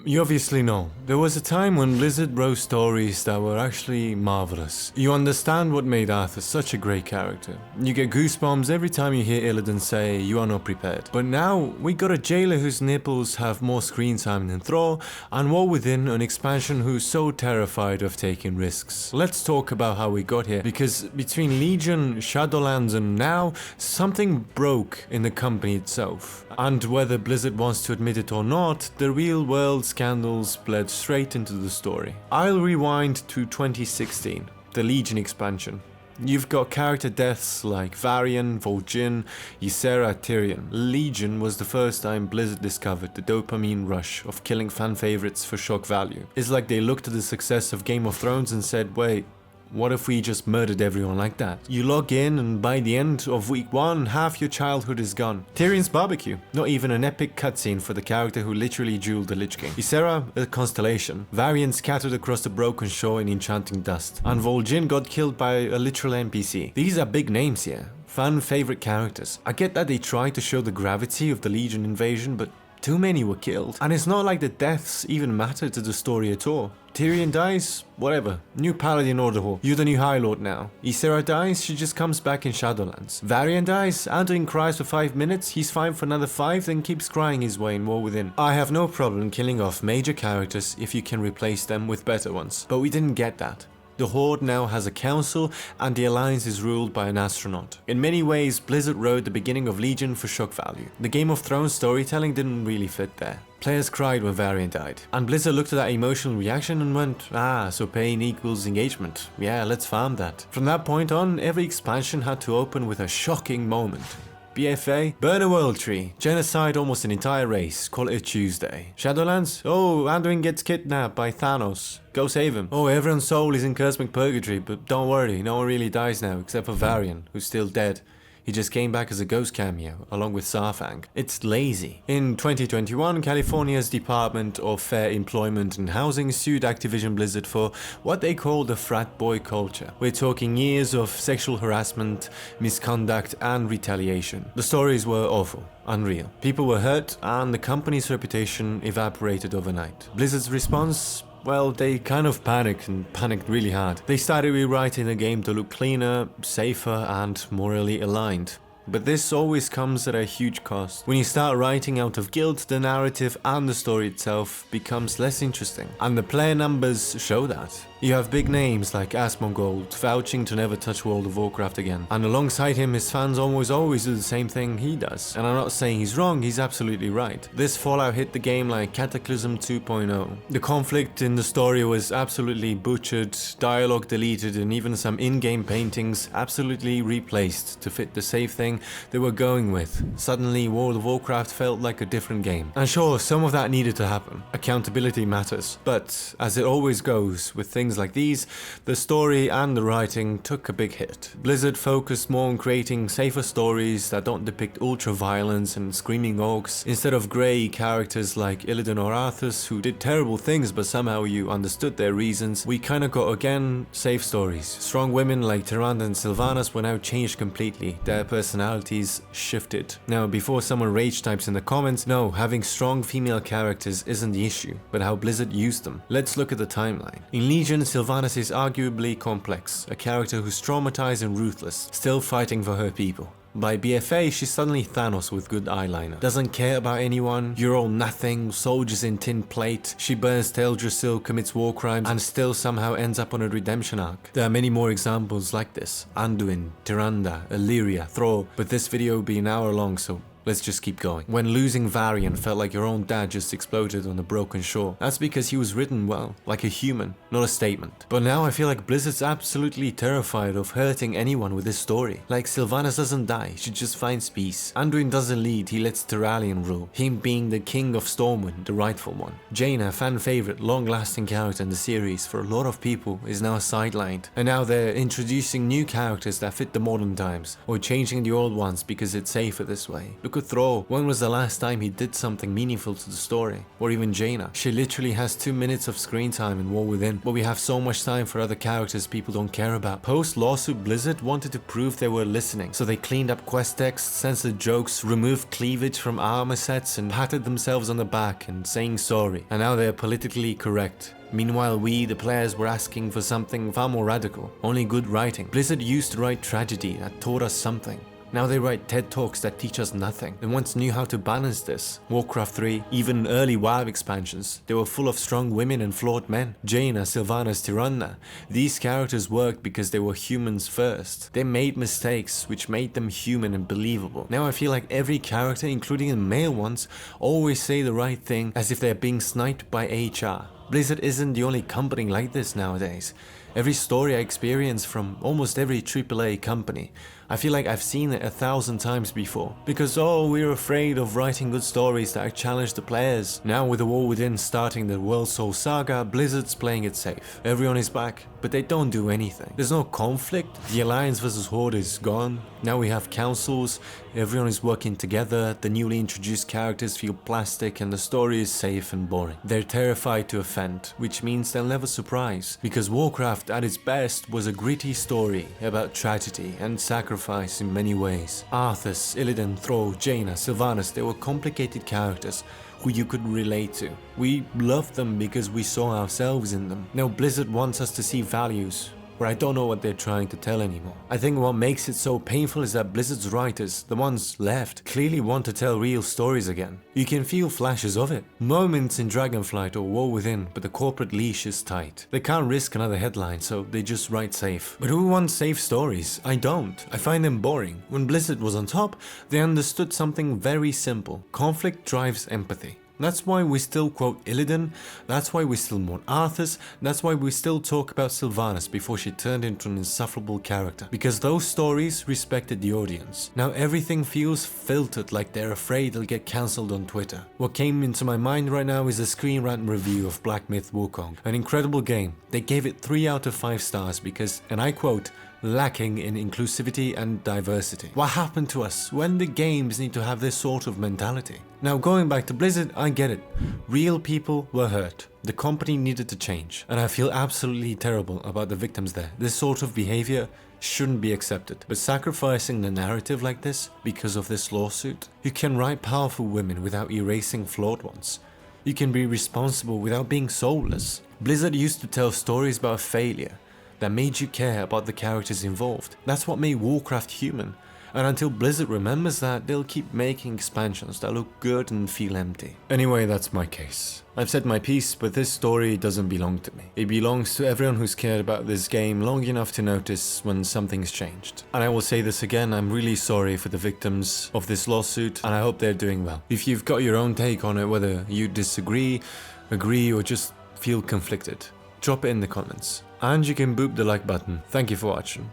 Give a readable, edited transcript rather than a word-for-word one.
You obviously know, there was a time when Blizzard wrote stories that were actually marvelous. You understand what made Arthur such a great character. You get goosebumps every time you hear Illidan say, "You are not prepared." But now, we got a jailer whose nipples have more screen time than Thrall, and War Within, an expansion who's so terrified of taking risks. Let's talk about how we got here, because between Legion, Shadowlands and now, something broke in the company itself. And whether Blizzard wants to admit it or not, the real world scandals bled straight into the story. I'll rewind to 2016, the Legion expansion. You've got character deaths like Varian, Varian, Ysera, Tyrion. Legion was the first time Blizzard discovered the dopamine rush of killing fan favorites for shock value. It's like they looked at the success of Game of Thrones and said, wait, what if we just murdered everyone like that? You log in and by the end of week 1, half your childhood is gone. Tyrion's barbecue, not even an epic cutscene for the character who literally jeweled the Lich King. Ysera, a constellation. Varian scattered across the broken shore in enchanting dust. And Vol'jin got killed by a literal NPC. These are big names here. Fan favorite characters. I get that they tried to show the gravity of the Legion invasion, but too many were killed. And it's not like the deaths even matter to the story at all. Tyrion dies? Whatever. New Paladin Order. You're the new High Lord now. Ysera dies? She just comes back in Shadowlands. Varian dies? Anduin cries for 5 minutes, he's fine for another 5, then keeps crying his way in War Within. I have no problem killing off major characters if you can replace them with better ones. But we didn't get that. The Horde now has a council, and the Alliance is ruled by an astronaut. In many ways, Blizzard wrote the beginning of Legion for shock value. The Game of Thrones storytelling didn't really fit there. Players cried when Varian died. And Blizzard looked at that emotional reaction and went, so pain equals engagement. Yeah, let's farm that. From that point on, every expansion had to open with a shocking moment. BFA, burn a world tree, genocide almost an entire race, call it a Tuesday. Shadowlands, Anduin gets kidnapped by Thanos, go save him. Everyone's soul is in cosmic purgatory, but don't worry, no one really dies now except for Varian, who's still dead. He just came back as a ghost cameo, along with Sarfang. It's lazy. In 2021, California's Department of Fair Employment and Housing sued Activision Blizzard for what they call the frat boy culture. We're talking years of sexual harassment, misconduct, and retaliation. The stories were awful. Unreal. People were hurt, and the company's reputation evaporated overnight. Blizzard's response? Well, they kind of panicked, and panicked really hard. They started rewriting the game to look cleaner, safer, and morally aligned. But this always comes at a huge cost. When you start writing out of guilt, the narrative and the story itself becomes less interesting. And the player numbers show that. You have big names like Asmongold vouching to never touch World of Warcraft again. And alongside him, his fans almost always do the same thing he does. And I'm not saying he's wrong, he's absolutely right. This Fallout hit the game like Cataclysm 2.0. The conflict in the story was absolutely butchered, dialogue deleted, and even some in-game paintings absolutely replaced to fit the safe thing they were going with. Suddenly, World of Warcraft felt like a different game. And sure, some of that needed to happen. Accountability matters. But, as it always goes with things like these, the story and the writing took a big hit. Blizzard focused more on creating safer stories that don't depict ultra-violence and screaming orcs, instead of grey characters like Illidan or Arthas who did terrible things but somehow you understood their reasons. We kinda got, again, safe stories. Strong women like Tyrande and Sylvanas were now changed completely. Their personalities shifted. Now, before someone rage types in the comments, no, having strong female characters isn't the issue, but how Blizzard used them. Let's look at the timeline. In Legion, Sylvanas is arguably complex, a character who's traumatized and ruthless, still fighting for her people. By BFA, she's suddenly Thanos with good eyeliner. Doesn't care about anyone, you're all nothing, soldiers in tin plate. She burns Teldrassil, commits war crimes, and still somehow ends up on a redemption arc. There are many more examples like this. Anduin, Tyrande, Illyria, Thrall, but this video will be an hour long, so let's just keep going. When losing Varian felt like your own dad just exploded on a broken shore. That's because he was written well, like a human, not a statement. But now I feel like Blizzard's absolutely terrified of hurting anyone with this story. Like Sylvanas doesn't die, she just finds peace. Anduin doesn't lead, he lets Tyrallion rule, him being the king of Stormwind, the rightful one. Jaina, fan favorite, long-lasting character in the series for a lot of people, is now sidelined. And now they're introducing new characters that fit the modern times, or changing the old ones because it's safer this way. Look Look at Thrall. When was the last time he did something meaningful to the story? Or even Jaina. She literally has 2 minutes of screen time in War Within, but we have so much time for other characters people don't care about. Post-lawsuit, Blizzard wanted to prove they were listening, so they cleaned up quest text, censored jokes, removed cleavage from armor sets, and patted themselves on the back and saying sorry. And now they are politically correct. Meanwhile, we, the players, were asking for something far more radical. Only good writing. Blizzard used to write tragedy that taught us something. Now they write TED Talks that teach us nothing. They once knew how to balance this. Warcraft 3, even early WoW expansions, they were full of strong women and flawed men. Jaina, Sylvanas, Tyrannus. These characters worked because they were humans first. They made mistakes, which made them human and believable. Now I feel like every character, including the male ones, always say the right thing as if they're being sniped by HR. Blizzard isn't the only company like this nowadays. Every story I experience from almost every AAA company, I feel like I've seen it 1,000 times before. Because we're afraid of writing good stories that challenge the players. Now with the War Within starting the World Soul Saga, Blizzard's playing it safe. Everyone is back, but they don't do anything. There's no conflict, the Alliance vs Horde is gone, now we have councils, everyone is working together, the newly introduced characters feel plastic and the story is safe and boring. They're terrified to offend, which means they'll never surprise. Because Warcraft at its best was a gritty story about tragedy and sacrifice in many ways. Arthas, Illidan, Thrall, Jaina, Sylvanas, they were complicated characters who you could relate to. We loved them because we saw ourselves in them. Now Blizzard wants us to see values where I don't know what they're trying to tell anymore. I think what makes it so painful is that Blizzard's writers, the ones left, clearly want to tell real stories again. You can feel flashes of it. Moments in Dragonflight or War Within, but the corporate leash is tight. They can't risk another headline, so they just write safe. But who wants safe stories? I don't. I find them boring. When Blizzard was on top, they understood something very simple. Conflict drives empathy. That's why we still quote Illidan, that's why we still mourn Arthas, that's why we still talk about Sylvanas before she turned into an insufferable character. Because those stories respected the audience. Now everything feels filtered, like they're afraid they'll get cancelled on Twitter. What came into my mind right now is a Screen Rant review of Black Myth Wukong. An incredible game. They gave it 3 out of 5 stars because, and I quote, lacking in inclusivity and diversity. What happened to us? When the games need to have this sort of mentality? Now going back to Blizzard, I get it. Real people were hurt. The company needed to change. And I feel absolutely terrible about the victims there. This sort of behavior shouldn't be accepted. But sacrificing the narrative like this because of this lawsuit? You can write powerful women without erasing flawed ones. You can be responsible without being soulless. Blizzard used to tell stories about failure that made you care about the characters involved. That's what made Warcraft human. And until Blizzard remembers that, they'll keep making expansions that look good and feel empty. Anyway, that's my case. I've said my piece, but this story doesn't belong to me. It belongs to everyone who's cared about this game long enough to notice when something's changed. And I will say this again, I'm really sorry for the victims of this lawsuit, and I hope they're doing well. If you've got your own take on it, whether you disagree, agree, or just feel conflicted, drop it in the comments. And you can boop the like button. Thank you for watching.